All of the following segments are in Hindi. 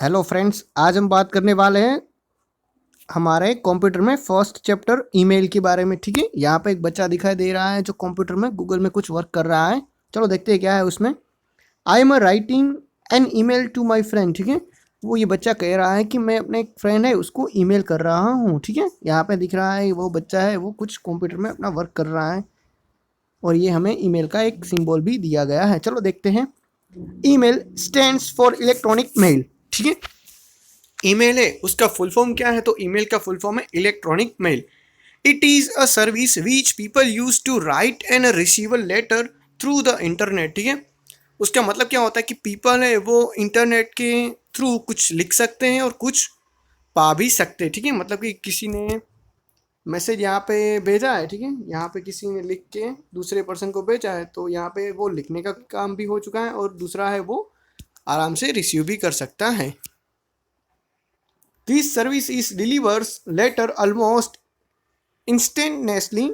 हेलो फ्रेंड्स, आज हम बात करने वाले हैं हमारे कंप्यूटर में फर्स्ट चैप्टर ईमेल के बारे में। ठीक है, यहाँ पे एक बच्चा दिखाई दे रहा है जो कंप्यूटर में गूगल में कुछ वर्क कर रहा है। चलो देखते हैं क्या है उसमें। I am writing an email to my friend. ठीक है, वो ये बच्चा कह रहा है कि मैं अपने एक फ्रेंड है उसको ईमेल कर रहा हूँ। ठीक है, यहाँ पे दिख रहा है वो बच्चा है वो कुछ कंप्यूटर में अपना वर्क कर रहा है और ये हमें ईमेल का एक सिंबल भी दिया गया है। चलो देखते हैं। Email stands for electronic mail. ठीक है, ईमेल है उसका फुल फॉर्म क्या है? तो ईमेल का फुल फॉर्म है electronic mail. It is a service which people use to write and receive a letter through the internet. ठीक है, उसका मतलब क्या होता है कि पीपल है वो इंटरनेट के थ्रू कुछ लिख सकते हैं और कुछ पा भी सकते हैं। ठीक है, मतलब कि किसी ने मैसेज यहाँ पे भेजा है। ठीक है, यहाँ पे किसी ने लिख के दूसरे पर्सन को भेजा है तो यहाँ पे वो लिखने का काम भी हो चुका है और दूसरा है वो आराम से रिसीव भी कर सकता है। This service is delivers letter almost instantaneously.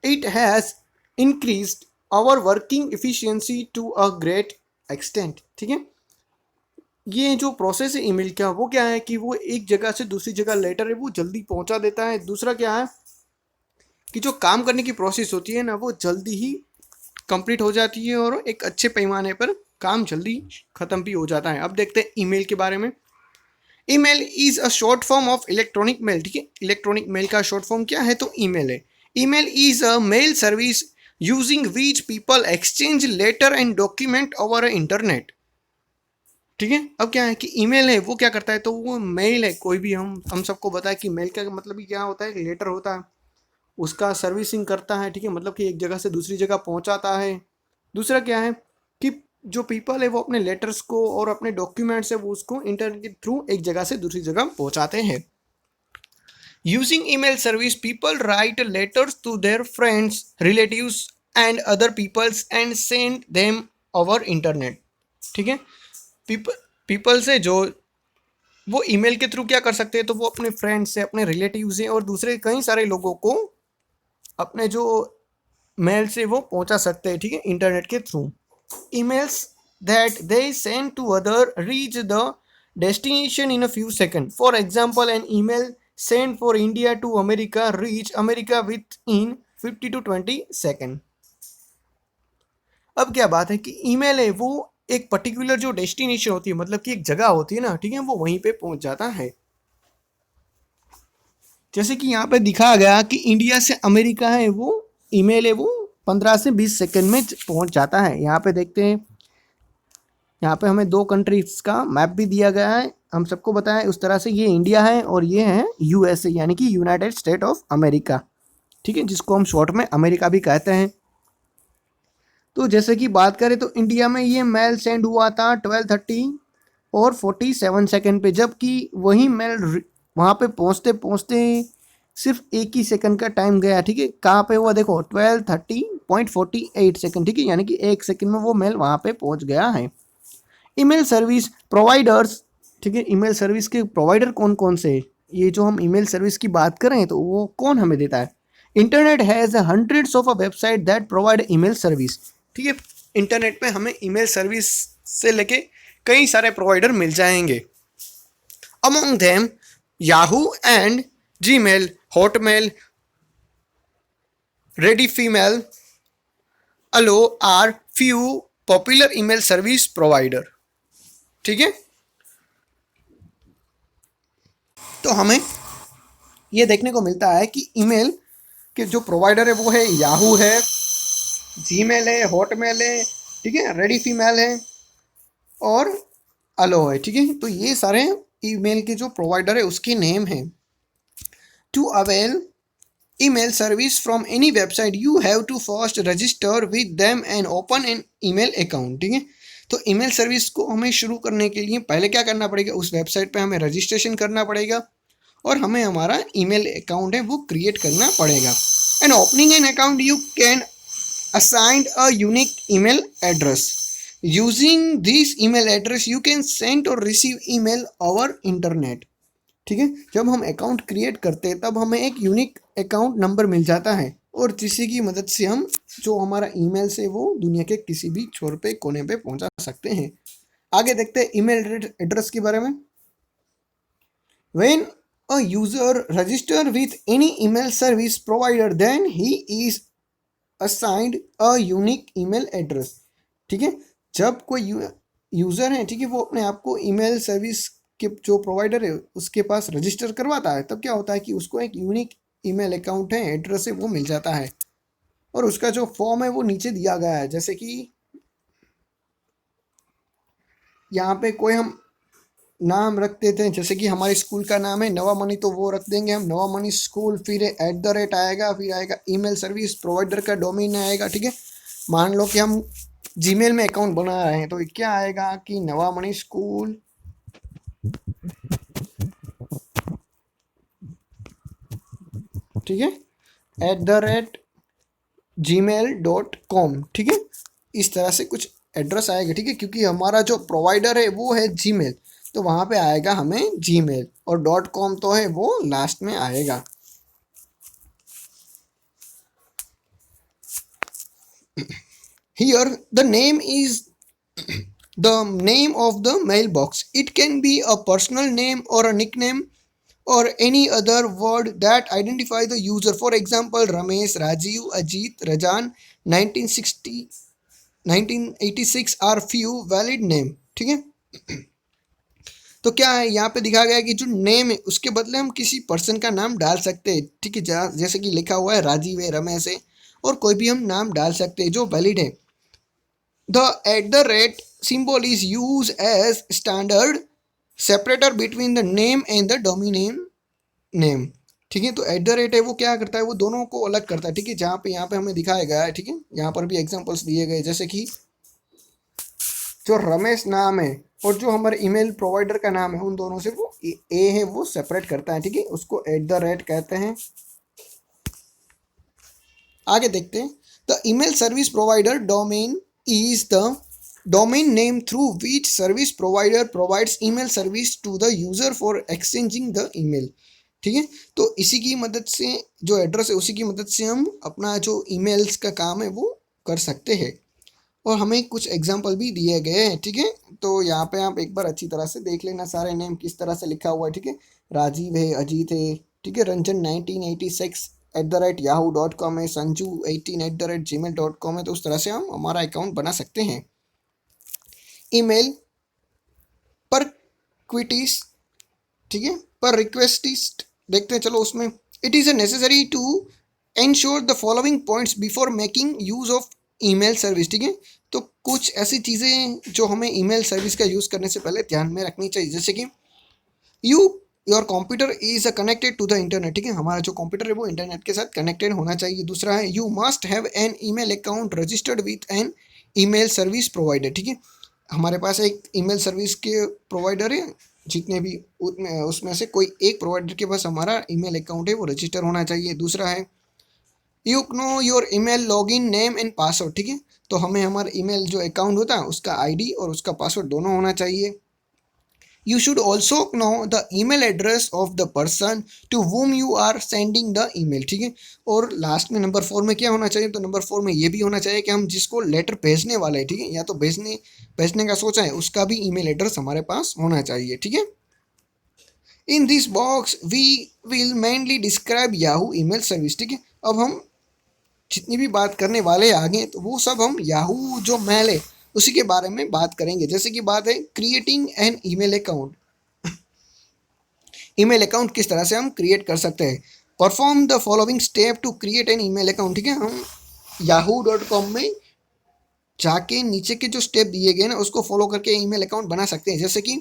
It has increased our working efficiency to a great extent. ठीक है, ये जो प्रोसेस है ईमेल का वो क्या है कि वो एक जगह से दूसरी जगह लेटर है वो जल्दी पहुंचा देता है। दूसरा क्या है कि जो काम करने की प्रोसेस होती है ना वो जल्दी ही कंप्लीट हो जाती है और एक अच्छे पैमाने पर काम जल्दी ख़त्म भी हो जाता है। अब देखते हैं ईमेल के बारे में। Email is a short form of electronic mail. ठीक है, इलेक्ट्रॉनिक मेल का शॉर्ट फॉर्म क्या है? तो ईमेल है। Email is a mail service using which people exchange letter and document over internet. ठीक है, अब क्या है कि ईमेल है वो क्या करता है? तो वो मेल है, कोई भी हम सबको पता है कि मेल का मतलब क्या होता है? लेटर होता है, उसका सर्विसिंग करता है। ठीक है, मतलब कि एक जगह से दूसरी जगह पहुंचाता है। दूसरा क्या है कि जो पीपल है वो अपने लेटर्स को और अपने डॉक्यूमेंट्स है वो उसको इंटरनेट के थ्रू एक जगह से दूसरी जगह पहुंचाते हैं। Using email service people write letters to their friends, relatives and other peoples and send them over internet. ठीक है, पीपल से जो वो ईमेल के थ्रू क्या कर सकते हैं? तो वो अपने फ्रेंड्स से, अपने रिलेटिव से और दूसरे कई सारे लोगों को अपने जो मेल से वो पहुंचा सकते हैं। ठीक है, इंटरनेट के through. emails that they send to other reach the destination in a few seconds. For example, an email sent for India to America reach America within 50 to 20 seconds. अब क्या बात है कि ईमेल है वो एक पर्टिकुलर जो डेस्टिनेशन होती है, मतलब कि एक जगह होती है ना, ठीक है, वो वहीं पे पहुंच जाता है। जैसे कि यहाँ पे दिखाया गया कि इंडिया से अमेरिका है वो ईमेल है वो 15 से 20 सेकंड में पहुंच जाता है। यहाँ पे देखते हैं, यहाँ पे हमें दो कंट्रीज का मैप भी दिया गया है। हम सबको बताया उस तरह से ये इंडिया है और ये है यूएसए यानी कि यूनाइटेड स्टेट ऑफ अमेरिका। ठीक है, जिसको हम शॉर्ट में अमेरिका भी कहते हैं। तो जैसे कि बात करें तो इंडिया में ये मेल सेंड हुआ था 12:30 और 47 सेकंड पे, जबकि वही मेल वहाँ पे पहुँचते पहुँचते सिर्फ एक ही सेकंड का टाइम गया। ठीक है, कहाँ पे हुआ देखो 12:30.48 सेकंड। ठीक है, यानी कि एक सेकंड में वो मेल वहाँ पे पहुँच गया है। Email service providers. ठीक है, ईमेल सर्विस के प्रोवाइडर कौन कौन से? ये जो हम ईमेल सर्विस की बात करें तो वो कौन हमें देता है? Internet has hundreds of a website that provide email service. ठीक है, इंटरनेट पे हमें ईमेल सर्विस से लेके कई सारे प्रोवाइडर मिल जाएंगे। Among them Yahoo and Gmail, Hotmail, rediffmail also are few popular email service provider. ठीक है, तो हमें ये देखने को मिलता है कि ईमेल के जो प्रोवाइडर है वो है याहू है, जीमेल है, हॉटमेल है, ठीक है, रेडी फीमेल है और अलो है। ठीक है, तो ये सारे ईमेल के जो प्रोवाइडर है उसके नेम हैं। To avail email service from any website you have to first register with them and open an email account। ठीक है, तो ईमेल सर्विस को हमें शुरू करने के लिए पहले क्या करना पड़ेगा? उस वेबसाइट पे हमें रजिस्ट्रेशन करना पड़ेगा और हमें हमारा ईमेल अकाउंट है वो क्रिएट करना पड़ेगा। And opening an account you can assign a unique email address. Using this email address you can send और रिसीव ईमेल ओवर इंटरनेट। ठीक है, जब हम अकाउंट क्रिएट करते हैं तब हमें एक यूनिक अकाउंट नंबर मिल जाता है और जिसकी की मदद से हम जो हमारा ईमेल से वो दुनिया के किसी भी छोर पे कोने पे पहुंचा सकते हैं। आगे देखते हैं ईमेल एड्रेस के बारे में। When a user register with any email service provider, then he is assigned a unique email address. ठीक है, जब कोई यूजर है, ठीक है, वो अपने आप को ईमेल सर्विस के जो प्रोवाइडर है उसके पास रजिस्टर करवाता है, तब क्या होता है कि उसको एक यूनिक ईमेल अकाउंट है, एड्रेस है, वो मिल जाता है। और उसका जो फॉर्म है वो नीचे दिया गया है, जैसे कि यहाँ पे कोई हम नाम रख देते हैं, जैसे कि हमारे स्कूल का नाम है नवा मनी, तो वो रख देंगे हम नवा मनी स्कूल, फिर @ आएगा, फिर आएगा ईमेल सर्विस प्रोवाइडर का डोमेन आएगा। ठीक है, मान लो कि हम जीमेल में अकाउंट बना रहे हैं, तो क्या आएगा कि नवा मनी स्कूल ठीक है @gmail.com। ठीक है, इस तरह से कुछ एड्रेस आएगा। ठीक है, क्योंकि हमारा जो प्रोवाइडर है वो है जीमेल, तो वहाँ पे आएगा हमें जीमेल, और .com तो है वो लास्ट में आएगा। Here the name is the name of the mailbox. It can be a personal name or a nickname or any other word that identify the user. For example, Ramesh, Rajiv, Ajit, Rajan, 1960 1986 are few valid name। ठीक है, तो क्या है यहाँ पे दिखा गया है कि जो नेम है उसके बदले हम किसी पर्सन का नाम डाल सकते हैं। ठीक है, जैसे कि लिखा हुआ है राजीव है, रमेश है, और कोई भी हम नाम डाल सकते हैं जो वैलिड है। The @ symbol is used as standard separator between the name and the domain name। ठीक है, तो @ है वो क्या करता है, वो दोनों को अलग करता है। ठीक है, जहाँ पे यहाँ पे हमें दिखाया गया है, ठीक है, यहाँ पर भी एग्जांपल्स दिए गए, जैसे कि जो रमेश नाम है और जो हमारे ईमेल प्रोवाइडर का नाम है, उन दोनों से वो ए है वो सेपरेट करता है। ठीक है, उसको @ कहते हैं। आगे देखते हैं, the email service provider domain is the domain name through which service provider provides email service to the user for exchanging the email. ठीक है, तो इसी की मदद से जो एड्रेस है उसी की मदद से हम अपना जो ईमेल्स का काम है वो कर सकते हैं, और हमें कुछ एग्जाम्पल भी दिए गए हैं। ठीक है, तो यहाँ पे आप एक बार अच्छी तरह से देख लेना सारे नेम किस तरह से लिखा हुआ है। ठीक है, राजीव है, अजीत है, ठीक है, रंजन 1986 @yahoo.com है, संजू 18 @gmail.com है। तो उस तरह से हम हमारा अकाउंट बना सकते हैं। ईमेल पर क्विटीज, ठीक है, पर रिक्वेस्टिस्ट देखते हैं, चलो उसमें। It is necessary to ensure the following points before making use of email service. ठीक है, तो कुछ ऐसी चीज़ें जो हमें ईमेल सर्विस का यूज़ करने से पहले ध्यान में रखनी चाहिए, जैसे कि your computer is connected to the internet. ठीक है, हमारा जो कंप्यूटर है वो इंटरनेट के साथ कनेक्टेड होना चाहिए। दूसरा है, you must have an email account registered with an email service provider. ठीक है, हमारे पास एक ईमेल सर्विस के प्रोवाइडर है, जितने भी उसमें से कोई एक प्रोवाइडर के पास हमारा ईमेल अकाउंट है वो रजिस्टर होना चाहिए। दूसरा है, you know your email login name and password. ठीक है, तो हमें हमारा ईमेल जो अकाउंट होता है उसका आईडी और उसका पासवर्ड दोनों होना चाहिए। You should also know the email address of the person to whom you are sending the email. ठीक है, और लास्ट में नंबर 4 में क्या होना चाहिए, तो नंबर 4 में ये भी होना चाहिए कि हम जिसको लेटर भेजने वाले हैं, ठीक है, या तो भेजने का सोचा है, उसका भी ईमेल एड्रेस हमारे पास होना चाहिए। ठीक है, in this box we will mainly describe Yahoo email service. ठीक है, अब हम जितनी भी बात करने वाले आगे, तो वो सब हम याहू जो मेल है उसी के बारे में बात करेंगे। जैसे कि बात है creating an email account. Email account किस तरह से हम क्रिएट कर सकते हैं। Perform the following step to create an email account. ठीक है, हम yahoo.com में जाके नीचे के जो स्टेप दिए गए ना उसको फॉलो करके ईमेल अकाउंट बना सकते हैं। जैसे कि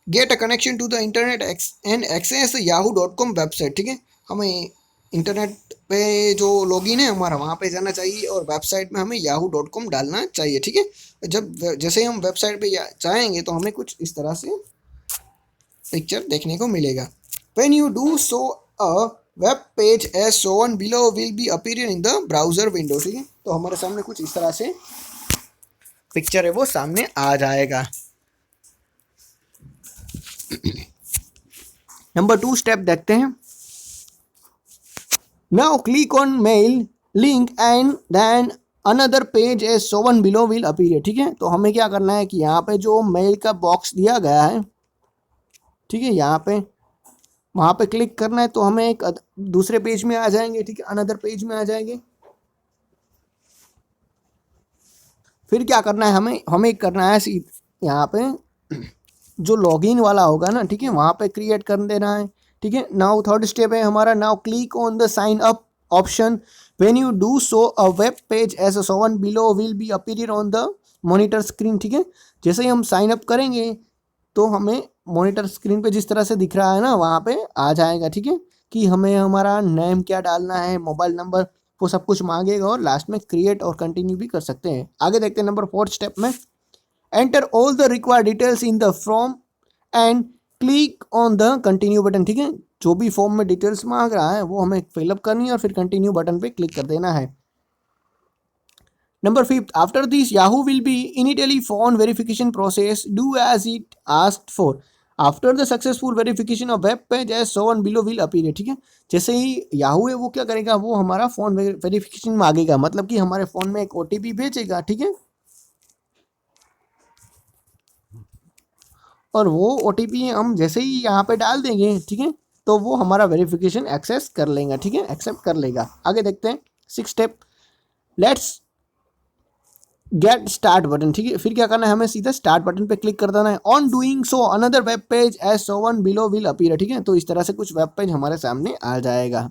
get a connection to the internet and access yahoo.com website. ठीक है, हमें इंटरनेट पे जो लॉगिन है हमारा वहाँ पे जाना चाहिए, और वेबसाइट में हमें yahoo.com डालना चाहिए। ठीक है, जब जैसे हम वेबसाइट पे जाएंगे तो हमें कुछ इस तरह से पिक्चर देखने को मिलेगा। When you do so a web page as shown below will be appear in the browser window. ठीक है, तो हमारे सामने कुछ इस तरह से पिक्चर है वो सामने आ जाएगा। नंबर 2 स्टेप देखते हैं। Now click on mail link and then another page as shown below will appear. ठीक है, तो हमें क्या करना है कि यहाँ पे जो मेल का बॉक्स दिया गया है, ठीक है, यहाँ पे वहाँ पे क्लिक करना है तो हमें एक दूसरे पेज में आ जाएंगे, ठीक है, अनदर पेज में आ जाएंगे। फिर क्या करना है, हमें हमें करना है यहाँ पे जो लॉगिन वाला होगा ना, ठीक है, वहाँ पे क्रिएट कर देना है, ठीक है। नाउ थर्ड स्टेप है हमारा, now click on the sign up option. When you do so a web page as shown below will be appear on the monitor screen, ठीक है। जैसे ही हम साइन अप करेंगे तो हमें मॉनिटर स्क्रीन पे जिस तरह से दिख रहा है ना वहाँ पे आ जाएगा, ठीक है, कि हमें हमारा नेम क्या डालना है, मोबाइल नंबर, वो सब कुछ मांगेगा और लास्ट में क्रिएट और कंटिन्यू भी कर सकते हैं। आगे देखते हैं नंबर फोर्थ स्टेप में, enter all the required details in the form and click on the continue button, ठीक है। जो भी फॉर्म में डिटेल्स मांग रहा है वो हमें फिलअप करनी है और फिर कंटिन्यू बटन पे क्लिक कर देना है। Number fifth, after this, Yahoo will be immediately phone verification process. Do as it asked for. After the successful verification of web page as shown below will appear, ठीक है। जैसे ही याहू है वो क्या करेगा, वो हमारा फोन वेरिफिकेशन मांगेगा, मतलब कि हमारे फोन में एक ओटीपी भेजेगा, ठीक है, और वो ओटीपी हम जैसे ही यहाँ पे डाल देंगे, ठीक है, तो वो हमारा वेरिफिकेशन एक्सेस कर लेगा, ठीक है, एक्सेप्ट कर लेगा। आगे देखते हैं six step, let's get start button, ठीक है। फिर क्या करना है, हमें सीधा स्टार्ट बटन पे क्लिक कर देना है। On doing so another web page as shown below will appear, ठीक है। तो इस तरह से कुछ वेब पेज हमारे सामने आ जाएगा।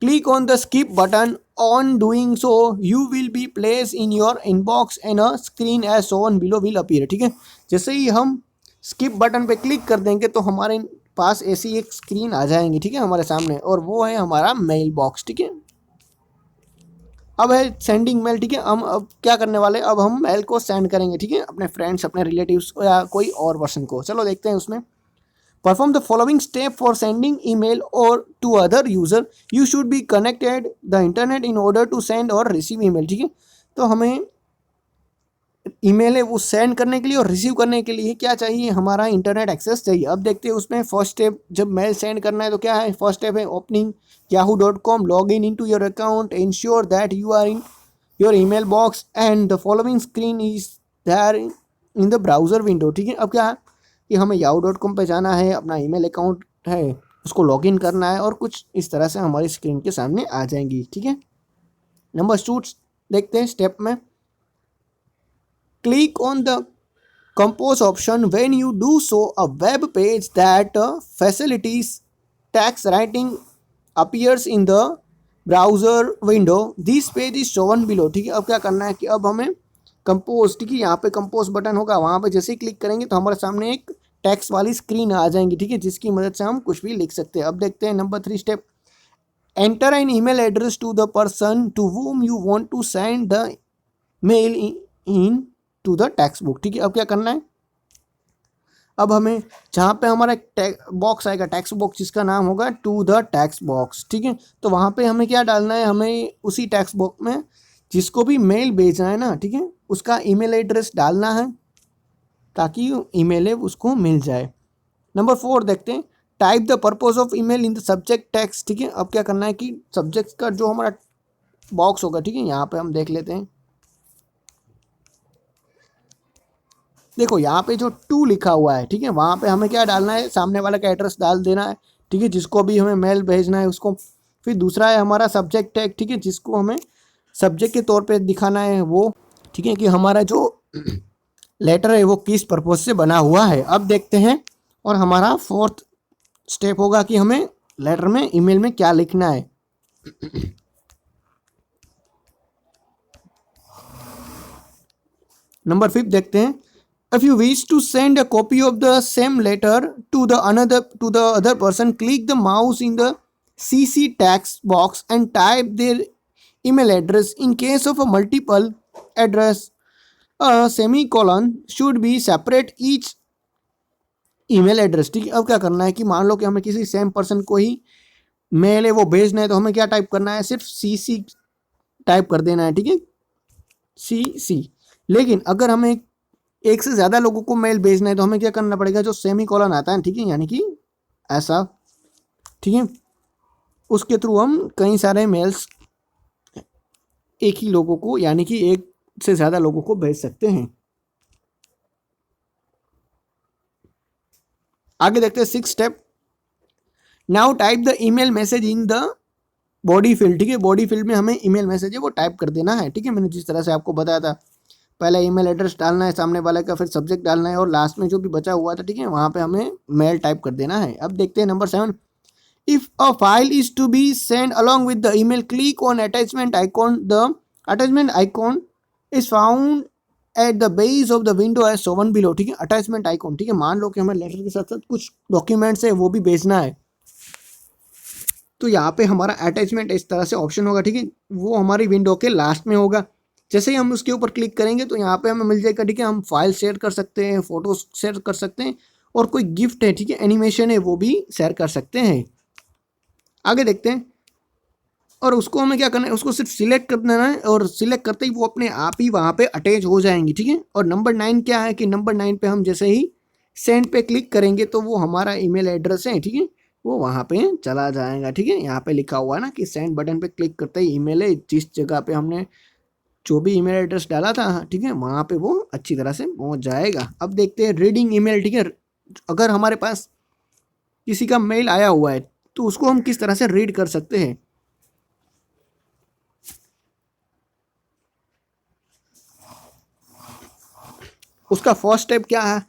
Click on the skip button. On doing so you will be place in your inbox and a screen as shown below will appear, ठीक है। जैसे ही हम स्किप बटन पे क्लिक कर देंगे तो हमारे पास ऐसी एक स्क्रीन आ जाएंगी, ठीक है, हमारे सामने, और वो है हमारा मेल बॉक्स, ठीक है। अब है सेंडिंग मेल, ठीक है। हम अब क्या करने वाले, अब हम मेल को सेंड करेंगे, ठीक है, अपने फ्रेंड्स, अपने रिलेटिव्स को या कोई और पर्सन को। चलो देखते हैं उसमें। Perform the following step for sending email और to other user. You should be connected the internet in order to send और रिसीव ईमेल, ठीक है। तो हमें ईमेल है वो सेंड करने के लिए और रिसीव करने के लिए क्या चाहिए, हमारा इंटरनेट एक्सेस चाहिए। अब देखते हैं उसमें फर्स्ट स्टेप, जब मेल सेंड करना है तो क्या है, फर्स्ट स्टेप है opening yahoo.com, log in into your account, ensure that you are in your email box and the following screen is there in the browser window, ठीक है। अब क्या है कि हमें yahoo.com पे जाना है, अपना ईमेल अकाउंट है उसको लॉगिन करना है और कुछ इस तरह से हमारी स्क्रीन के सामने आ जाएंगी, ठीक है। नंबर 2 देखते हैं स्टेप में, click on the compose option. When you do so, a web page that facilitates text writing appears in the browser window. This page is shown below, ठीक है। अब क्या करना है कि अब हमें कंपोज, ठीक है, यहाँ पे कंपोज बटन होगा, वहाँ पे जैसे ही क्लिक करेंगे तो हमारे सामने एक टेक्स्ट वाली स्क्रीन आ जाएंगी, ठीक है, जिसकी मदद से हम कुछ भी लिख सकते हैं। अब देखते हैं number 3 step, enter an email address to the person to whom you want to send the mail in to the text book, ठीक है। अब क्या करना है, अब हमें जहाँ पे हमारा एक बॉक्स आएगा, टेक्स्ट बॉक्स, जिसका नाम होगा टू द टेक्स्ट बॉक्स, ठीक है। तो वहाँ पे हमें क्या डालना है, हमें उसी टेक्स्ट बॉक्स में जिसको भी मेल भेजना है ना, ठीक है, उसका ईमेल एड्रेस डालना है ताकि ईमेल है उसको मिल जाए। नंबर 4 देखते हैं, type the purpose of email in the subject text, ठीक है। अब क्या करना है कि सब्जेक्ट का जो हमारा बॉक्स होगा, ठीक है, यहाँ पे हम देख लेते हैं। देखो यहाँ पे जो टू लिखा हुआ है, ठीक है, वहाँ पे हमें क्या डालना है, सामने वाले का एड्रेस डाल देना है, ठीक है, जिसको भी हमें मेल भेजना है उसको। फिर दूसरा है हमारा सब्जेक्ट टैग, ठीक है, जिसको हमें सब्जेक्ट के तौर पे दिखाना है वो, ठीक है, कि हमारा जो लेटर है वो किस पर्पज से बना हुआ है। अब देखते हैं, और हमारा फोर्थ स्टेप होगा कि हमें लेटर में, ईमेल में क्या लिखना है। नंबर 5 देखते हैं, if you wish to send a copy of the same letter to the other person, click the mouse in the CC text box and type their email address. In case of a multiple address, a semicolon should be separate each email address, ठीक है। अब क्या करना है कि मान लो कि हमें किसी सेम पर्सन को ही मेल है वो भेजना है, तो हमें क्या टाइप करना है, सिर्फ CC टाइप कर देना है, ठीक है, CC। लेकिन अगर हमें एक से ज़्यादा लोगों को मेल भेजना है तो हमें क्या करना पड़ेगा, जो सेमी कॉलन आता है, ठीक है, यानी कि ऐसा, ठीक है, उसके थ्रू हम कई सारे मेल्स एक ही लोगों को, यानी कि एक से ज़्यादा लोगों को भेज सकते हैं। आगे देखते हैं 6 step. Now type the email message in the body field. ठीक है, बॉडी फील्ड में हमें ईमेल मैसेज है वो टाइप कर देना है। ठीक है, मैंने जिस तरह से आपको बताया था, पहले ईमेल एड्रेस डालना है सामने वाले का, फिर सब्जेक्ट डालना है और लास्ट में जो भी बचा हुआ था, ठीक है, वहाँ पे हमें मेल टाइप कर देना है। अब देखते हैं number 7। If a file is to be send along with the email, click on attachment icon. The attachment icon is found at the base of the window as shown below. ठीक है, अटैचमेंट आइकॉन, ठीक है, मान लो कि हमें लेटर के साथ साथ कुछ डॉक्यूमेंट्स है वो भी भेजना है, तो यहाँ पे हमारा अटैचमेंट इस तरह से ऑप्शन होगा। ठीक है, वो हमारी विंडो के लास्ट में होगा। जैसे ही हम उसके ऊपर क्लिक करेंगे तो यहाँ पे हमें मिल जाएगा। ठीक है, हम फाइल शेयर कर सकते हैं, फोटो शेयर कर सकते हैं, और कोई गिफ्ट है, ठीक है, एनिमेशन है, वो भी शेयर कर सकते हैं। आगे देखते हैं। और उसको हमें क्या करना है, उसको सिर्फ सिलेक्ट कर देना है, और सिलेक्ट करते ही वो अपने आप ही वहाँ पे अटैच हो जाएंगी। ठीक है, और नंबर 9 क्या है कि नंबर 9 पे हम जैसे ही सेंड पे क्लिक करेंगे तो वो हमारा ईमेल एड्रेस है, ठीक है, वो वहाँ पे चला जाएगा। ठीक है, यहाँ पे लिखा हुआ है ना कि सेंड बटन पे क्लिक करते ही ईमेल है, जिस जगह पे हमने जो भी ईमेल एड्रेस डाला था, ठीक है, वहाँ पे वो अच्छी तरह से पहुँच जाएगा। अब देखते हैं रीडिंग ईमेल। ठीक है, अगर हमारे पास किसी का मेल आया हुआ है तो उसको हम किस तरह से रीड कर सकते हैं। उसका फर्स्ट स्टेप क्या है?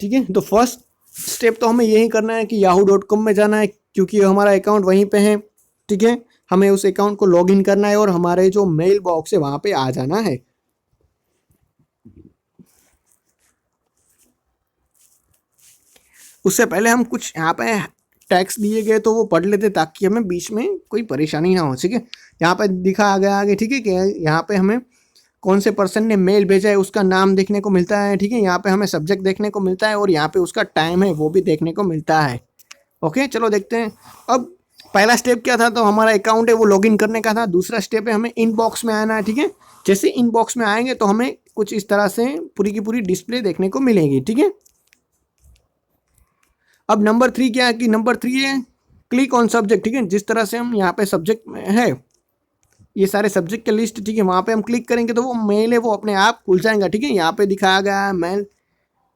ठीक है, तो फर्स्ट स्टेप तो हमें यही करना है कि yahoo.com में जाना है, क्योंकि हमारा अकाउंट वहीं पे है। ठीक है, हमें उस अकाउंट को लॉगिन करना है और हमारे जो मेल बॉक्स है वहाँ पे आ जाना है। उससे पहले हम कुछ यहाँ पे टैक्स दिए गए तो वो पढ़ लेते, ताकि हमें बीच में कोई परेशानी ना हो। ठीक है, यहाँ पे दिखा गया आगे, ठीक है, कि यहाँ पे हमें कौन से पर्सन ने मेल भेजा है उसका नाम देखने को मिलता है। ठीक है, यहाँ पे हमें सब्जेक्ट देखने को मिलता है, और यहाँ पे उसका टाइम है वो भी देखने को मिलता है। ओके, चलो देखते हैं। अब पहला स्टेप क्या था, तो हमारा अकाउंट है वो लॉगिन करने का था। दूसरा स्टेप है हमें इनबॉक्स में आना है। ठीक है, जैसे इनबॉक्स में आएंगे तो हमें कुछ इस तरह से पूरी की पूरी डिस्प्ले देखने को मिलेगी। ठीक है, अब नंबर 3 क्या है कि नंबर 3 है क्लिक ऑन सब्जेक्ट। ठीक है, जिस तरह से हम यहाँ पे सब्जेक्ट में है, ये सारे सब्जेक्ट के लिस्ट, ठीक है, वहाँ पे हम क्लिक करेंगे तो वो मेल है वो अपने आप खुल जाएगा। ठीक है, यहाँ पे दिखाया गया है मेल।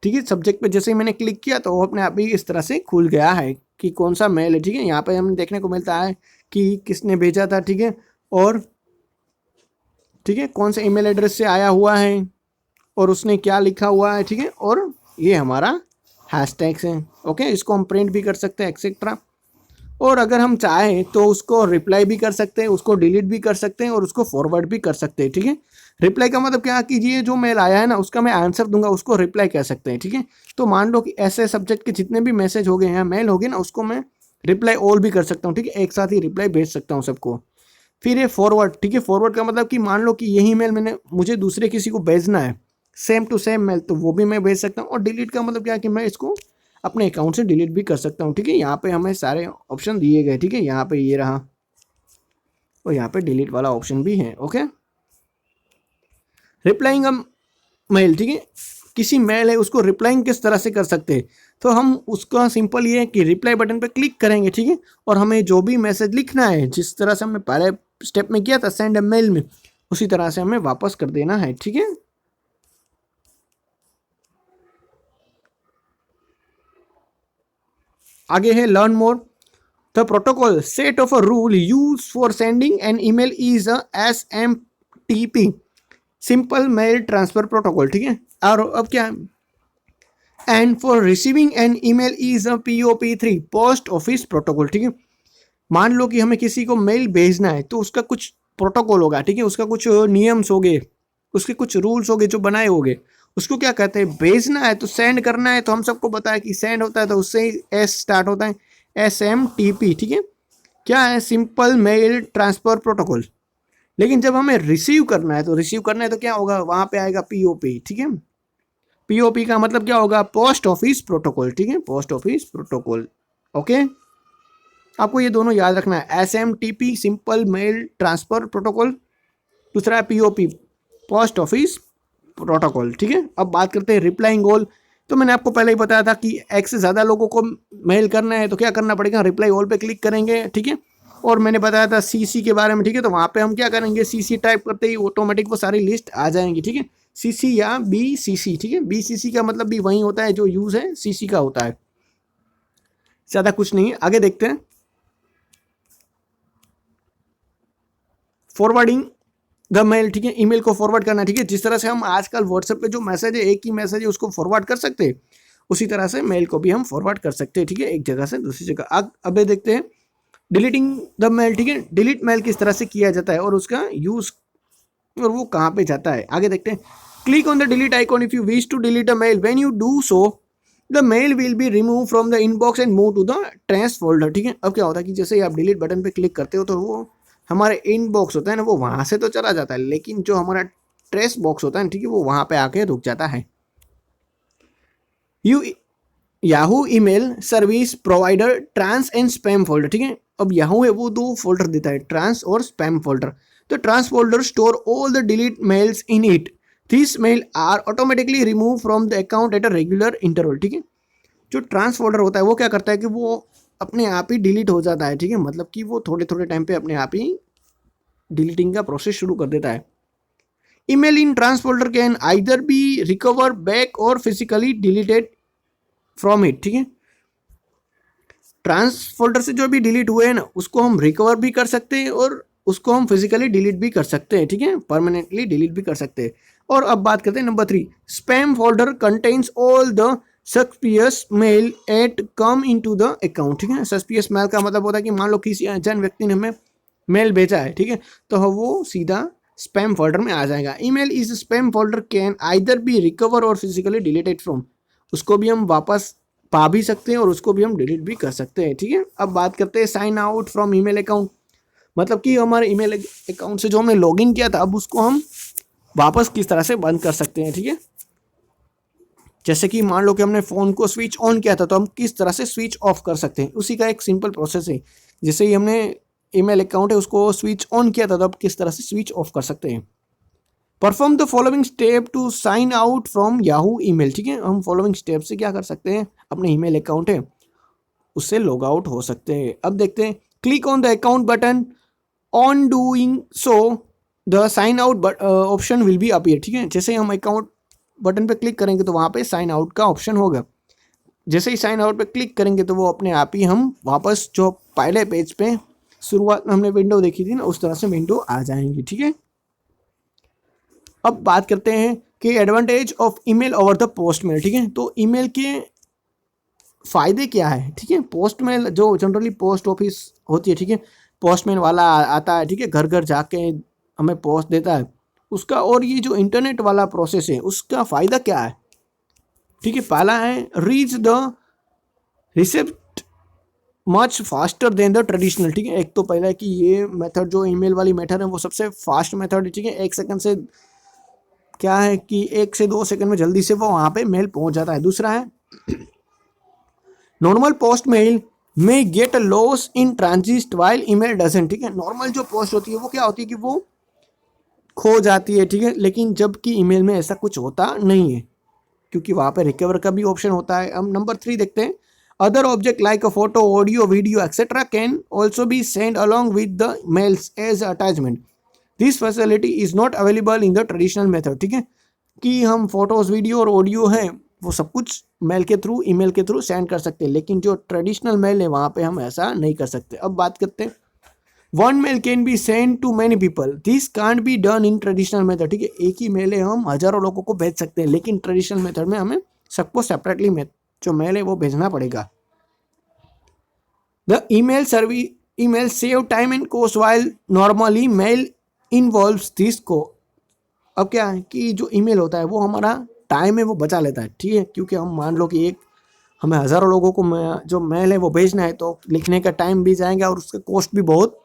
ठीक है, सब्जेक्ट पे जैसे ही मैंने क्लिक किया तो वो अपने आप ही इस तरह से खुल गया है कि कौन सा मेल है। ठीक है, यहाँ पे हमें देखने को मिलता है कि किसने भेजा था। ठीक है, और ठीक है, कौन से ईमेल एड्रेस से आया हुआ है और उसने क्या लिखा हुआ है। ठीक है, और ये हमारा हैशटैग्स हैं। ओके, इसको हम प्रिंट भी कर सकते हैं एक्सेट्रा, और अगर हम चाहें तो उसको रिप्लाई भी कर सकते हैं, उसको डिलीट भी कर सकते हैं, और उसको फॉरवर्ड भी कर सकते हैं। ठीक है, रिप्लाई का मतलब क्या कि ये जो मेल आया है ना उसका मैं आंसर दूंगा, उसको रिप्लाई कह सकते हैं। ठीक है, तो मान लो कि ऐसे सब्जेक्ट के जितने भी मैसेज हो गए हैं, मेल हो गए ना, उसको मैं रिप्लाई ऑल भी कर सकता हूँ। ठीक है, एक साथ ही रिप्लाई भेज सकता हूँ सबको। फिर ये फॉरवर्ड। ठीक है, फॉरवर्ड का मतलब कि मान लो कि यही मेल मुझे दूसरे किसी को भेजना है, सेम टू सेम मेल, तो वो भी मैं भेज सकता हूँ। और डिलीट का मतलब क्या कि मैं इसको अपने अकाउंट से डिलीट भी कर सकता हूँ। ठीक है, यहाँ पे हमें सारे ऑप्शन दिए गए। ठीक है, यहाँ पे ये रहा, और यहाँ पे डिलीट वाला ऑप्शन भी है। Okay, replying mail. ठीक है, किसी मेल है उसको रिप्लाइंग किस तरह से कर सकते हैं, तो हम उसका सिंपल ये है कि रिप्लाई बटन पे क्लिक करेंगे। ठीक है, और हमें जो भी मैसेज लिखना है, जिस तरह से हमने पहले स्टेप में किया था सेंड ए मेल में, उसी तरह से हमें वापस कर देना है। ठीक है, आगे है learn more. The protocol set of a rule use for sending an email is a SMTP, simple mail transfer protocol. ठीक है, और अब क्या, and for receiving an email is a POP3, post office protocol. ठीक है, मान लो कि हमें किसी को मेल भेजना है तो उसका कुछ प्रोटोकॉल होगा। ठीक है, उसका कुछ नियम्स हो गए, उसके कुछ रूल्स हो गए जो बनाए होंगे। उसको क्या कहते हैं, भेजना है तो सेंड करना है तो हम सबको पता है कि सेंड होता है तो उससे ही S स्टार्ट होता है, SMTP। ठीक है, क्या है, सिंपल मेल ट्रांसफर प्रोटोकॉल। लेकिन जब हमें रिसीव करना है तो क्या होगा, वहाँ पे आएगा POP। ठीक है, POP का मतलब क्या होगा, पोस्ट ऑफिस प्रोटोकॉल। ठीक है, पोस्ट ऑफिस प्रोटोकॉल। ओके, आपको ये दोनों याद रखना है, SMTP simple mail transfer protocol, दूसरा है POP पोस्ट ऑफिस प्रोटोकॉल। ठीक है, अब बात करते हैं रिप्लाइंग ऑल। तो मैंने आपको पहले ही बताया था कि एक से ज़्यादा लोगों को मेल करना है तो क्या करना पड़ेगा, रिप्लाई ऑल पे क्लिक करेंगे। ठीक है, और मैंने बताया था CC के बारे में। ठीक है, तो वहाँ पे हम क्या करेंगे, CC टाइप करते ही ऑटोमेटिक वो सारी लिस्ट आ जाएंगी। ठीक है, CC या BCC। ठीक है, BCC का मतलब भी वही होता है जो यूज़ है CC का होता है। ज़्यादा कुछ नहीं है। आगे देखते हैं। फॉरवर्डिंग द मेल, ठीक है, ईमेल को फॉरवर्ड करना, ठीक है। जिस तरह से हम आजकल व्हाट्सएप पे जो मैसेज है, एक ही मैसेज है, उसको फॉरवर्ड कर सकते हैं, उसी तरह से मेल को भी हम फॉरवर्ड कर सकते हैं, ठीक है, एक जगह से दूसरी जगह। अब देखते हैं डिलीटिंग द मेल, ठीक है, डिलीट मेल किस तरह से किया जाता है और उसका यूज और वो कहाँ पे जाता है। आगे देखते हैं। Click on the delete icon if you wish to delete a mail. When you do so the mail will be remove from the inbox and move to the trash folder, ठीक है। अब क्या होता है कि जैसे ही आप डिलीट बटन पे क्लिक करते हो तो वो हमारे इनबॉक्स होता है ना, वो वहाँ से तो चला जाता है, लेकिन जो हमारा ट्रेस बॉक्स होता है, ठीक है, वो वहाँ पे आके रुक जाता है। You Yahoo email service provider trash and spam folder, ठीक है। अब याहू है वो दो फोल्डर देता है, ट्रांस और स्पैम फोल्डर। तो trash folder store all the delete mails in it. This mail are automatically remove from the account at a regular interval, ठीक है। जो ट्रांस फोल्डर होता है वो क्या करता है कि वो अपने आप ही डिलीट हो जाता है, ठीक है, मतलब कि वो थोड़े थोड़े टाइम पे अपने आप ही डिलीटिंग का प्रोसेस शुरू कर देता है। Email in trash folder can either be recover back or physically deleted from it, ठीक है। ट्रांस फोल्डर से जो भी डिलीट हुए हैं ना, उसको हम रिकवर भी कर सकते हैं और उसको हम फिजिकली डिलीट भी कर सकते हैं, ठीक है, परमानेंटली डिलीट भी कर सकते हैं। और अब बात करते हैं number 3, spam folder contains all the suspicious mail at come into the account, ठीक है। सस्पिशियस मेल का मतलब होता है कि मान लो किसी अनजान व्यक्ति ने हमें मेल भेजा है, ठीक है, तो वो सीधा स्पैम फोल्डर में आ जाएगा। Email is spam folder can either be recover और फिजिकली डिलीटेड फ्रॉम, उसको भी हम वापस पा भी सकते हैं और उसको भी हम डिलीट भी कर सकते हैं, ठीक है। अब बात करते हैं sign out from email account, मतलब कि हमारे ईमेल अकाउंट से जो हमने लॉगिन किया था, अब उसको हम वापस किस तरह से बंद कर सकते हैं, ठीक है। जैसे कि मान लो कि हमने फ़ोन को स्विच ऑन किया था, तो हम किस तरह से स्विच ऑफ कर सकते हैं, उसी का एक सिंपल प्रोसेस है। जैसे ही हमने ईमेल अकाउंट है उसको स्विच ऑन किया था, तो अब किस तरह से स्विच ऑफ कर सकते हैं। Perform the following step to sign out from Yahoo email, ठीक है। हम फॉलोइंग स्टेप से क्या कर सकते हैं, अपने ईमेल अकाउंट है उससे लॉग आउट हो सकते हैं। अब देखते हैं। Click on the account button, on doing so the sign out option will be appear, ठीक है। जैसे ही हम अकाउंट बटन पे क्लिक करेंगे तो वहाँ पे साइन आउट का ऑप्शन होगा। जैसे ही साइन आउट पे क्लिक करेंगे तो वो अपने आप ही हम वापस जो पहले पेज पे शुरुआत में हमने विंडो देखी थी ना, उस तरह से विंडो आ जाएंगी, ठीक है। अब बात करते हैं कि advantage of email over the postmail, ठीक है। तो ईमेल के फ़ायदे क्या है, ठीक है। पोस्टमेल जो जनरली पोस्ट ऑफिस होती है, ठीक है, पोस्टमैन वाला आता है, ठीक है, घर घर जाके हमें पोस्ट देता है उसका, और ये जो इंटरनेट वाला प्रोसेस है उसका फ़ायदा क्या है, ठीक है। पहला है reach the receipt much faster than the traditional, ठीक है। एक तो पहला है कि ये मेथड जो ईमेल वाली मेथड है वो सबसे फास्ट मेथड है, ठीक है। 1 सेकंड से क्या है कि 1 से 2 सेकंड में जल्दी से वो वहाँ पे मेल पहुँच जाता है। दूसरा है normal post mail may get loss in transit while email doesn't, ठीक है। नॉर्मल जो पोस्ट होती है वो क्या होती है कि वो खो जाती है, ठीक है, लेकिन जबकि ईमेल में ऐसा कुछ होता नहीं है, क्योंकि वहाँ पे रिकवर का भी ऑप्शन होता है। अब नंबर 3 देखते हैं। Other object like a photo, audio, video etcetera can also be send along with the mails as attachment. This facility is not available in the traditional method, ठीक है, कि हम फोटोज, वीडियो और ऑडियो है वो सब कुछ मेल के थ्रू, ईमेल के थ्रू सेंड कर सकते हैं, लेकिन जो ट्रेडिशनल मेल है वहाँ पे हम ऐसा नहीं कर सकते। अब बात करते हैं। One mail can be send to many people, this can't be done in traditional method, ठीक है। एक ही मेल है हम हजारों लोगों को भेज सकते हैं, लेकिन ट्रेडिशनल मेथड में हमें सबको सेपरेटली जो मेल है वो भेजना पड़ेगा। The email save time and cost while normally mail involves this को। अब क्या है कि जो ईमेल होता है वो हमारा टाइम है वो बचा लेता है, ठीक है, क्योंकि हम मान लो कि एक हमें हज़ारों लोगों को जो मेल है वो भेजना है, तो लिखने का टाइम भी जाएगा और उसका कॉस्ट भी बहुत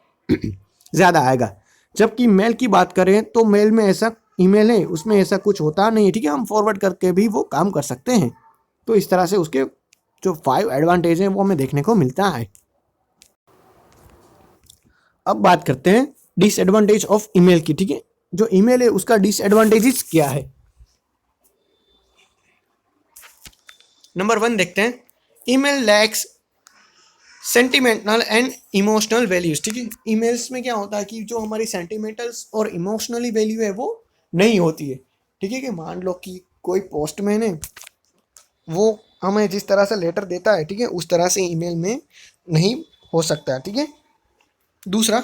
ज़्यादा आएगा। जबकि मेल की बात करें तो मेल में ऐसा, ईमेल है उसमें ऐसा कुछ होता नहीं है, ठीक है, हम फॉरवर्ड करके भी वो काम कर सकते हैं। तो इस तरह से उसके जो 5 एडवांटेज हैं वो हमें देखने को मिलता है। अब बात करते हैं डिसएडवांटेज ऑफ ईमेल की, ठीक है। जो ईमेल है उसका डिसएडवांटेजेस क्या है। नंबर 1 देखते हैं। Email lakhs sentimental and emotional values, ठीक है। ईमेल्स में क्या होता है कि जो हमारी सेंटिमेंटल्स और इमोशनली वैल्यू है वो नहीं होती है, ठीक है। कि मान लो कि कोई पोस्टमैन है, वो हमें जिस तरह से लेटर देता है, ठीक है, उस तरह से ईमेल में नहीं हो सकता है, ठीक है। दूसरा,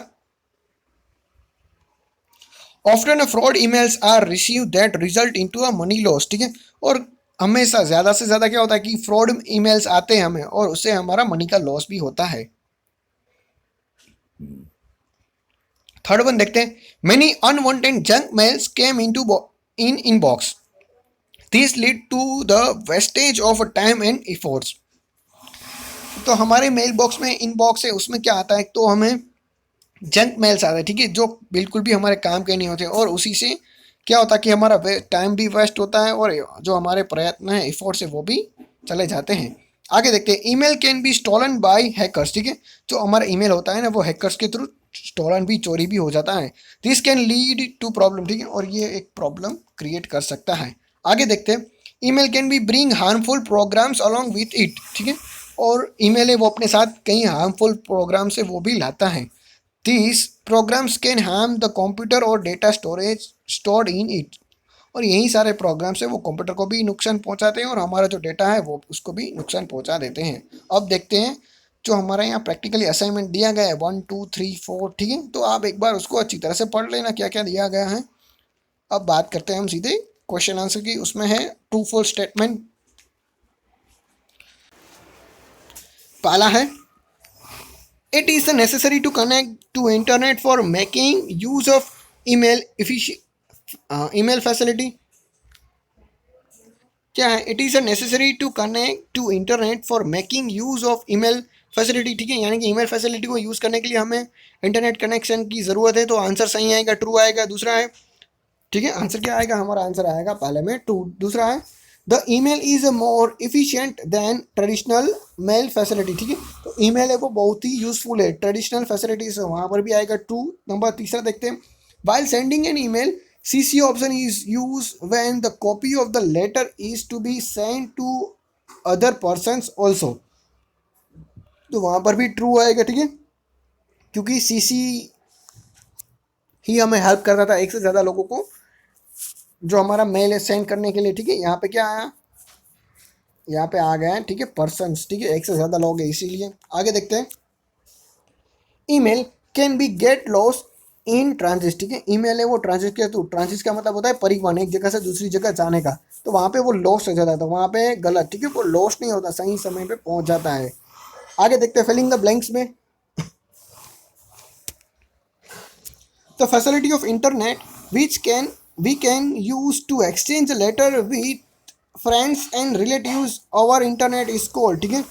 often fraud emails are receive that result into a money loss, ठीक है। और हमेशा ज़्यादा से ज़्यादा क्या होता है कि फ्रॉड ईमेल्स आते हैं हमें और उससे हमारा मनी का लॉस भी होता है। थर्ड वन देखते हैं, many unwanted junk mails came into in inbox, this lead to the wastage of time and efforts. तो हमारे मेल बॉक्स में इनबॉक्स है, उसमें क्या आता है, तो हमें जंक मेल्स आते हैं, ठीक है, जो बिल्कुल भी हमारे काम के नहीं होते और उसी से क्या होता है कि हमारा टाइम भी वेस्ट होता है और जो हमारे प्रयत्न है, एफर्ट्स है, वो भी चले जाते हैं। आगे देखते हैं, email can be stolen by hackers, ठीक है, जो हमारा ईमेल होता है ना, वो हैकर्स के थ्रू स्टोलन भी, चोरी भी हो जाता है। This can lead to problem, ठीक है, और ये एक प्रॉब्लम क्रिएट कर सकता है। आगे देखते हैं, email can be bring harmful programs along with it, ठीक है, और ईमेल है वो अपने साथ कई हार्मफुल प्रोग्राम से वो भी लाता है। These programs can harm the computer और data storage stored in it, और यही सारे प्रोग्राम्स है वो कंप्यूटर को भी नुकसान पहुंचाते हैं और हमारा जो डेटा है वो उसको भी नुकसान पहुंचा देते हैं। अब देखते हैं जो हमारा यहाँ प्रैक्टिकली असाइनमेंट दिया गया है 1 2 3 4, ठीक है, तो आप एक बार उसको अच्छी तरह से पढ़ लेना क्या क्या दिया गया है। अब बात करते हैं हम सीधे क्वेश्चन आंसर की। उसमें है ट्रू फॉल्स स्टेटमेंट। पहला है, it is necessary to connect to internet for making use of email facility। क्या है, it is necessary to connect to internet for making use of email facility, ठीक है, यानी कि ईमेल फैसिलिटी को यूज़ करने के लिए हमें इंटरनेट कनेक्शन की ज़रूरत है। तो आंसर सही आएगा, ट्रू आएगा। दूसरा है, ठीक है, आंसर क्या आएगा, हमारा आंसर आएगा पहले में ट्रू। दूसरा है, the email is more efficient than traditional mail facility, ठीक है, तो ईमेल है वो बहुत ही यूजफुल है ट्रेडिशनल फैसिलिटीज, वहाँ पर भी आएगा ट्रू। नंबर तीसरा देखते हैं, while sending an email CC option is use when the copy of the letter is to be send to other persons also, तो वहाँ पर भी ट्रू आएगा, ठीक है, क्योंकि CC ही हमें हेल्प करता था एक से ज़्यादा लोगों को जो हमारा मेल है सेंड करने के लिए, ठीक है। यहाँ पे क्या आया, यहाँ पे आ गया है, ठीक है, पर्सन्स, ठीक है, एक से ज़्यादा लोग है इसीलिए। आगे देखते हैं, email can be get loss in transit, ठीक है, ईमेल है वो ट्रांजिट के थ्रू, ट्रांजिट का मतलब होता है परिवहन, एक जगह से दूसरी जगह जाने का, तो वहाँ पे वो लॉस हो जाता है, तो वहाँ पे गलत, ठीक है, वो लॉस नहीं होता, सही समय पे पहुँच जाता है। आगे देखते हैं, फिलिंग द ब्लैंक्स में, the facility of internet which can we can use to exchange letter with friends and relatives over internet is called, ठीक है,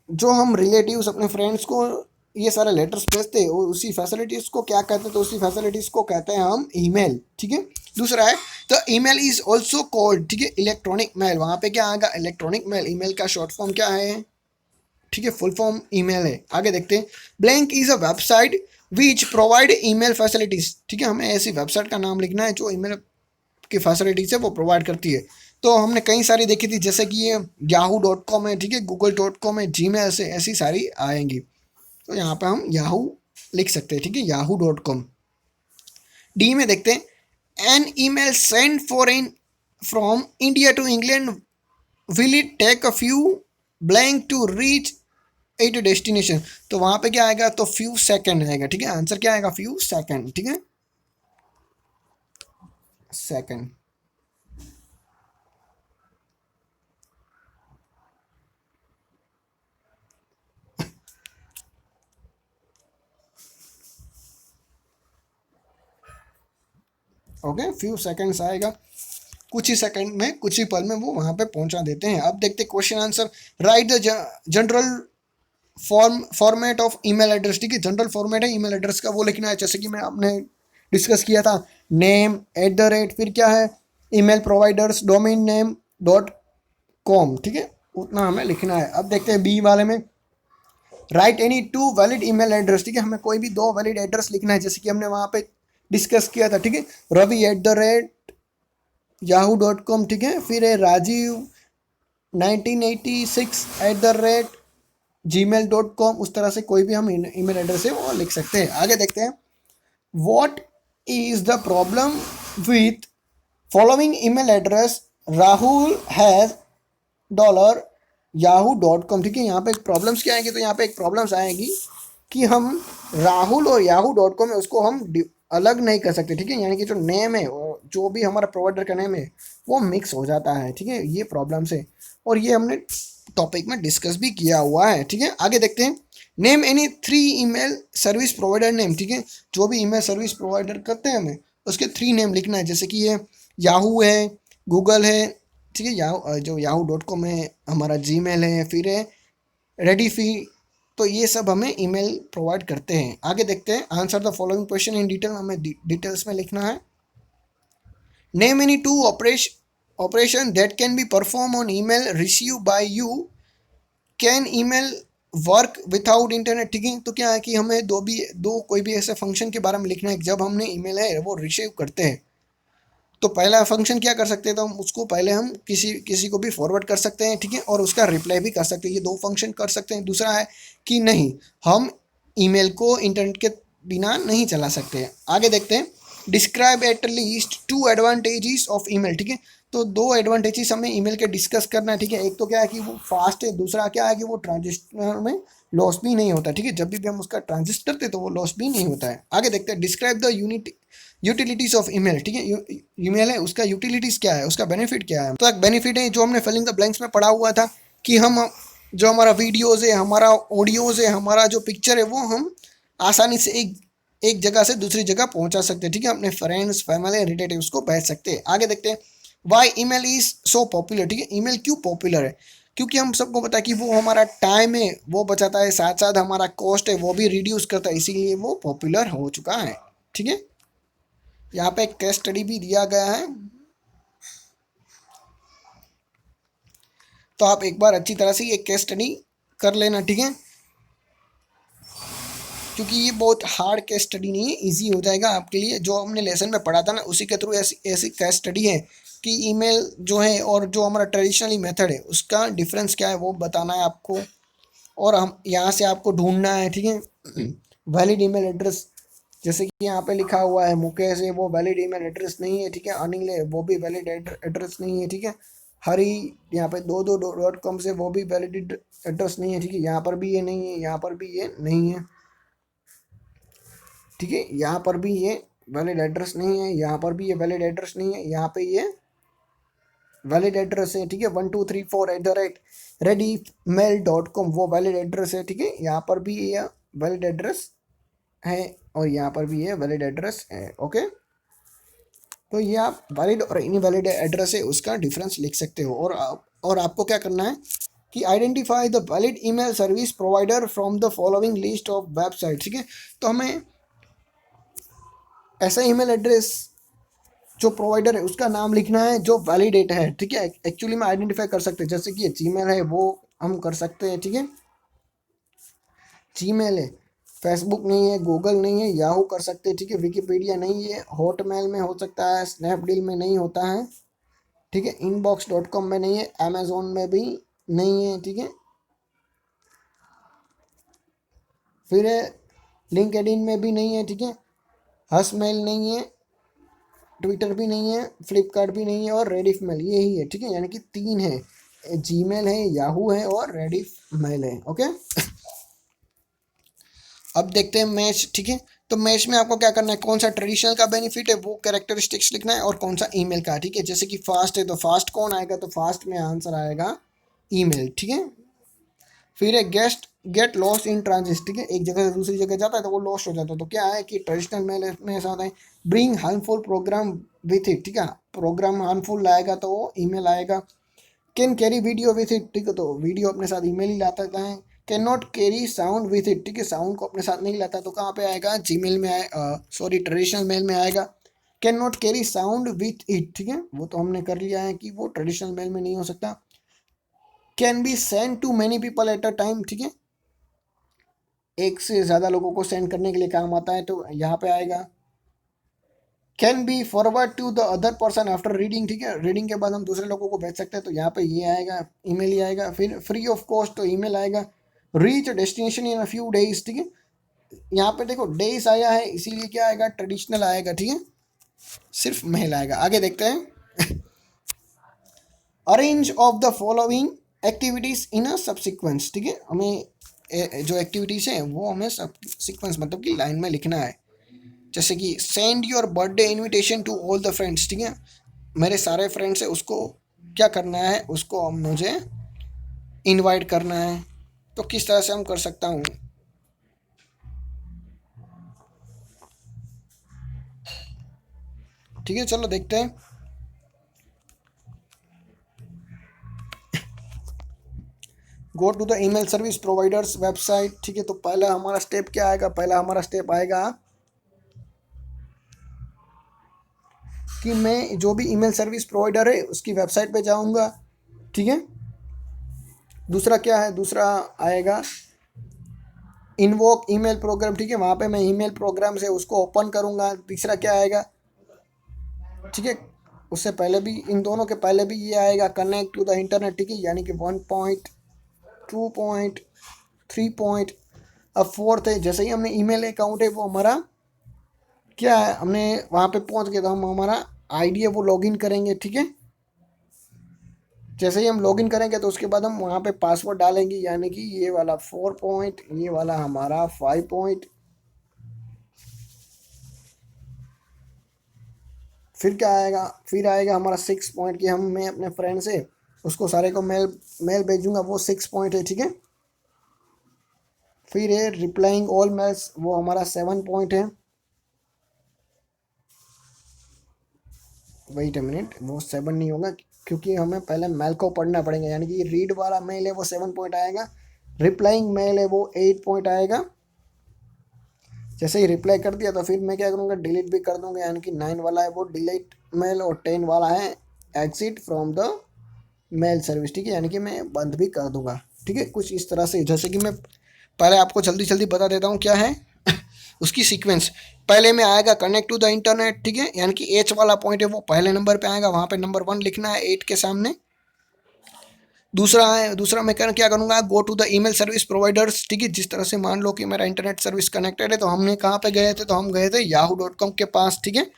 जो हम रिलेटिव्स अपने फ्रेंड्स को ये सारे लेटर्स भेजते हैं और उसी फैसिलिटीज़ को क्या कहते हैं, तो उसी फैसिलिटीज़ को कहते हैं हम ईमेल, ठीक है। दूसरा है, the email is also called, ठीक है, इलेक्ट्रॉनिक मेल, वहाँ पे क्या आएगा, इलेक्ट्रॉनिक मेल, ईमेल का शॉर्ट फॉर्म क्या है, ठीक है, फुल फॉर्म ईमेल है। आगे देखते हैं, blank is a website which provide email facilities, ठीक है, हमें ऐसी वेबसाइट का नाम लिखना है जो ईमेल की फैसिलिटीज़ है वो प्रोवाइड करती है। तो हमने कई सारी देखी थी, जैसे कि ये yahoo.com है, ठीक है, google.com है, जीमेल से, ऐसी सारी आएंगी, तो यहाँ पे हम याहू लिख सकते हैं, ठीक है, yahoo.com। डी में देखते हैं, an email send foreign from India to England will it take a few blank to reach it destination, तो वहाँ पे क्या आएगा, तो फ्यू सेकंड आएगा, ठीक है, आंसर क्या आएगा, फ्यू सेकंड, ठीक है, सेकंड। ओके, फ्यू सेकंड्स आएगा, कुछ ही सेकंड में, कुछ ही पल में वो वहाँ पे पहुँचा देते हैं। अब देखते हैं question answer, right the general format of email address, ठीक है, जनरल फॉर्मेट है ईमेल एड्रेस का, वो लिखना है, जैसे कि मैं आपने डिस्कस किया था, नेम @, फिर क्या है, email providers, domain name .com, ठीक है, उतना हमें लिखना है। अब देखते हैं बी वाले में, right any 2 valid email address, ठीक है, हमें कोई भी 2 वैलिड एड्रेस लिखना है, जैसे कि हमने वहाँ पे डिस्कस किया था, ठीक है, रवि @yahoo.com, ठीक है, फिर है राजीव 1986 @gmail.com, उस तरह से कोई भी हम ईमेल एड्रेस है वो लिख सकते हैं। आगे देखते हैं, what is the problem with following email address, Rahul has yahoo.com, ठीक है। यहाँ पे एक प्रॉब्लम्स क्या आएंगी, तो यहाँ पे एक प्रॉब्लम्स आएगी कि हम राहुल और yahoo.com है उसको हम अलग नहीं कर सकते, ठीक है। यानी कि जो नेम है जो भी हमारा प्रोवाइडर का नेम है वो मिक्स हो जाता है, ठीक है। ये प्रॉब्लम्स है और ये हमने टॉपिक में डिस्कस भी किया हुआ है, ठीक है। आगे देखते हैं। Name any 3 email service provider name, ठीक है। जो भी ईमेल सर्विस प्रोवाइडर करते हैं हमें उसके 3 नेम लिखना है, जैसे कि ये याहू है, गूगल है, ठीक है। याहू जो yahoo.com है, हमारा जीमेल है, फिर है रेडीफी। तो ये सब हमें ईमेल प्रोवाइड करते हैं। आगे देखते हैं। Answer the following question in detail, हमें डिटेल्स में लिखना है। Name any 2 operation that can be perform on email receive by you. Can email work without internet, ठीक है। तो क्या है कि हमें दो कोई भी ऐसे फंक्शन के बारे में लिखना है जब हमने ईमेल है वो रिसीव करते हैं। तो पहला फंक्शन क्या कर सकते हैं, तो हम उसको पहले हम किसी किसी को भी फॉरवर्ड कर सकते हैं, ठीक है, और उसका रिप्लाई भी कर सकते हैं। ये 2 फंक्शन कर सकते हैं। दूसरा है कि नहीं, हम ईमेल को इंटरनेट के बिना नहीं चला सकते। आगे देखते हैं। Describe at least 2 advantages of email, ठीक है। तो 2 एडवांटेजेस हमें ईमेल के डिस्कस करना है, ठीक है। एक तो क्या है कि वो फास्ट है, दूसरा क्या है कि वो ट्रांजिस्टर में लॉस भी नहीं होता, ठीक है। जब भी हम उसका ट्रांजिस्ट करते हैं तो वो लॉस भी नहीं होता है। आगे देखते हैं। Describe the utilities of email, ठीक है। ईमेल है उसका यूटिलिटीज क्या है, उसका बेनिफिट क्या है। तो एक बेनिफिट है जो हमने फिलिंग द ब्लैंक्स में पढ़ा हुआ था कि हम जो हमारा वीडियोज है, हमारा ऑडियोज है, हमारा जो पिक्चर है वो हम आसानी से एक जगह से दूसरी जगह पहुंचा सकते हैं, ठीक है। अपने फ्रेंड्स, फैमिली, रिलेटिव्स को भेज सकते हैं। आगे देखते हैं। Why email is so popular, ठीक है। ईमेल क्यों पॉपुलर है, क्योंकि हम सबको पता है कि वो हमारा टाइम है वो बचाता है, साथ साथ हमारा कॉस्ट है वो भी रिड्यूस करता है, इसीलिए वो पॉपुलर हो चुका है, ठीक है। यहाँ पे एक केस स्टडी भी दिया गया है, तो आप एक बार अच्छी तरह से ये केस स्टडी कर लेना, ठीक है। क्योंकि ये बहुत हार्ड केस स्टडी नहीं है, इजी हो जाएगा आपके लिए। जो हमने लेसन में पढ़ा था ना उसी के थ्रू ऐसी ऐसी केस स्टडी है कि ईमेल जो है और जो हमारा ट्रेडिशनली मेथड है उसका डिफरेंस क्या है वो बताना है आपको, और हम यहाँ से आपको ढूंढना है, ठीक है। वैलिड ईमेल एड्रेस, जैसे कि यहाँ पे लिखा हुआ है मुकेश है वो वैलिड ईमेल एड्रेस नहीं है, ठीक है। अनिल है वो भी वैलिड एड्रेस नहीं है, ठीक है। हरी यहाँ पे 22.com से वो भी वैलिड एड्रेस नहीं है, ठीक है। यहाँ पर भी ये नहीं है, यहाँ पर भी ये नहीं है, ठीक है। यहाँ पर भी ये वैलिड एड्रेस नहीं है, यहाँ पर भी ये वैलिड एड्रेस नहीं है, यहाँ पे ये वैलिड एड्रेस है, ठीक है। 1234@readymail.com वो वैलिड एड्रेस है, ठीक है। यहाँ पर भी ये वैलिड एड्रेस है और यहाँ पर भी ये वैलिड एड्रेस है, ओके। तो ये आप वैलिड और इनवैलिड एड्रेस है उसका डिफरेंस लिख सकते हो। और आपको क्या करना है कि identify the valid email service provider from the following list of website, ठीक है। तो हमें ऐसा ईमेल एड्रेस जो प्रोवाइडर है उसका नाम लिखना है जो वैलिडेट है, ठीक है। एक्चुअली में आइडेंटिफाई कर सकते हैं, जैसे कि ये जीमेल है वो हम कर सकते हैं, ठीक है। जीमेल है, फेसबुक नहीं है, गूगल नहीं है, याहू कर सकते हैं, ठीक है। विकीपीडिया नहीं है, हॉटमेल में हो सकता है, स्नैपडील में नहीं होता है, ठीक है। inbox.com में नहीं है, अमेजोन में भी नहीं है, ठीक है। फिर लिंक्डइन में भी नहीं है, ठीक है। हसमेल नहीं है, ट्विटर भी नहीं है, फ्लिपकार्ट भी नहीं है और रेडिफ मेल यही है, ठीक है। यानी कि 3 है, जीमेल है, याहू है और रेडिफ मेल है, ओके। अब देखते हैं मैच, ठीक है। तो मैच में आपको क्या करना है, कौन सा ट्रेडिशनल का बेनिफिट है वो कैरेक्टरिस्टिक्स लिखना है और कौन सा ईमेल का, ठीक है। जैसे कि फास्ट है तो फास्ट कौन आएगा, तो फास्ट में आंसर आएगा ईमेल, ठीक है। फिर है गेट लॉस्ट इन ट्रांजिट, ठीक है। एक जगह से दूसरी जगह जाता है तो वो लॉस्ट हो जाता है, तो क्या है कि ट्रेडिशनल मेल में ऐसा होता है bring harmful program with it, ठीक है। प्रोग्राम हार्मफुल लाएगा तो वो ईमेल आएगा। Can carry video with it, ठीक है, तो वीडियो अपने साथ ईमेल ही लाता है। Can not carry sound with it, ठीक है, साउंड को अपने साथ नहीं लाता, तो कहाँ पे आएगा, जीमेल में सॉरी ट्रेडिशनल मेल में आएगा। Can not carry sound with it, ठीक है, वो तो हमने कर लिया है कि वो ट्रेडिशनल मेल में नहीं हो सकता। Can be send to many people at a time, ठीक है, एक से ज़्यादा लोगों को सेंड करने के लिए काम आता है, तो यहाँ पे आएगा। Can be forward to the other person after reading, ठीक है, रीडिंग के बाद हम दूसरे लोगों को भेज सकते हैं, तो यहाँ पे ये आएगा, ईमेल ही आएगा। फिर फ्री ऑफ कॉस्ट, तो ईमेल आएगा। Reach destination in a few days, ठीक है, यहाँ पे देखो डेज आया है इसीलिए क्या आएगा, ट्रेडिशनल आएगा, ठीक है, सिर्फ मेल आएगा। आगे देखते हैं। Arrange of the following activities in a subsequence, ठीक है, हमें जो एक्टिविटीज़ हैं वो हमें सब सीक्वेंस मतलब कि लाइन में लिखना है। जैसे कि send your birthday invitation to all the friends, ठीक है, मेरे सारे फ्रेंड्स है उसको क्या करना है, उसको मुझे इनवाइट करना है। तो किस तरह से हम कर सकता हूँ, ठीक है, चलो देखते हैं। Go to the email service providers website, ठीक है, तो पहला हमारा स्टेप क्या आएगा, पहला हमारा स्टेप आएगा कि मैं जो भी ईमेल सर्विस प्रोवाइडर है उसकी वेबसाइट पे जाऊंगा, ठीक है। दूसरा क्या है, दूसरा आएगा इनवोक ईमेल प्रोग्राम, ठीक है, वहाँ पे मैं ईमेल प्रोग्राम से उसको ओपन करूँगा। तीसरा क्या आएगा, ठीक है, उससे पहले भी, इन दोनों के पहले भी ये आएगा कनेक्ट टू द इंटरनेट, ठीक है, यानी कि 1.2.3. अब फोर्थ है, जैसे ही हमने ईमेल अकाउंट है वो हमारा क्या है, हमने वहाँ पे पहुँच गए तो हम हमारा आईडी है वो लॉगिन करेंगे, ठीक है। जैसे ही हम लॉगिन करेंगे तो उसके बाद हम वहाँ पे पासवर्ड डालेंगे, यानी कि ये वाला 4 पॉइंट, ये वाला हमारा 5 पॉइंट, फिर क्या आएगा, फिर आएगा हमारा 6 पॉइंट कि हम, मैं अपने फ्रेंड से उसको सारे को मेल मेल भेजूंगा, वो 6 पॉइंट है, ठीक है। फिर है रिप्लाइंग ऑल मेल्स, वो हमारा 7 पॉइंट है। वेट अ मिनट, वो 7 नहीं होगा क्योंकि हमें पहले मेल को पढ़ना पड़ेगा, यानी कि रीड वाला मेल है वो 7 पॉइंट आएगा, रिप्लाइंग मेल है वो 8 पॉइंट आएगा। जैसे ही रिप्लाई कर दिया तो फिर मैं क्या करूँगा, डिलीट भी कर दूंगा, यानी कि 9 वाला है वो डिलीट मेल, और 10 वाला है exit from the mail service, ठीक है, यानी कि मैं बंद भी कर दूंगा, ठीक है। कुछ इस तरह से, जैसे कि मैं पहले आपको जल्दी जल्दी बता देता हूँ क्या है उसकी सीक्वेंस। पहले में आएगा कनेक्ट टू द इंटरनेट, ठीक है, यानी कि एच वाला पॉइंट है वो पहले नंबर पे आएगा, वहाँ पे नंबर 1 लिखना है 8 के सामने। दूसरा है, दूसरा मैं क्या करूँगा, go to the email service providers, ठीक है, जिस तरह से मान लो कि मेरा इंटरनेट सर्विस कनेक्टेड है तो हमने कहाँ पे गए थे, तो हम गए थे yahoo.com के पास, ठीक है।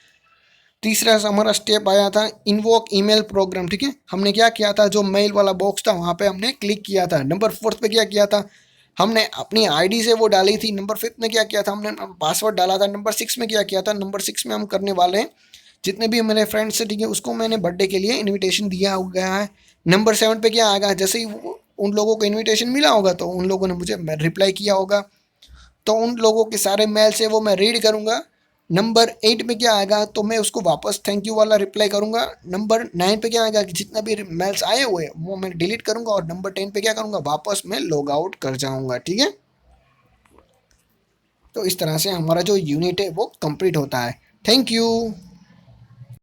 तीसरा हमारा स्टेप आया था इनवोक ईमेल प्रोग्राम, ठीक है, हमने क्या किया था, जो मेल वाला बॉक्स था वहाँ पे हमने क्लिक किया था। नंबर 4 पे क्या किया था, हमने अपनी आईडी से वो डाली थी। नंबर 5 में क्या किया था, हमने पासवर्ड डाला था। नंबर 6 में क्या किया था, नंबर 6 में हम करने वाले हैं जितने भी मेरे फ्रेंड्स हैं, ठीक है, उसको मैंने बर्थडे के लिए इनविटेशन दिया गया है। नंबर 7 पे क्या आएगा, जैसे ही उन लोगों को इनविटेशन मिला होगा तो उन लोगों ने मुझे रिप्लाई किया होगा, तो उन लोगों के सारे मेल से वो मैं रीड करूँगा। नंबर 8 पे क्या आएगा, तो मैं उसको वापस थैंक यू वाला रिप्लाई करूँगा। नंबर 9 पे क्या आएगा कि जितना भी मेल्स आए हुए वो मैं डिलीट करूँगा, और नंबर 10 पे क्या करूँगा, वापस मैं लॉग आउट कर जाऊँगा, ठीक है। तो इस तरह से हमारा जो यूनिट है वो कंप्लीट होता है। Thank you.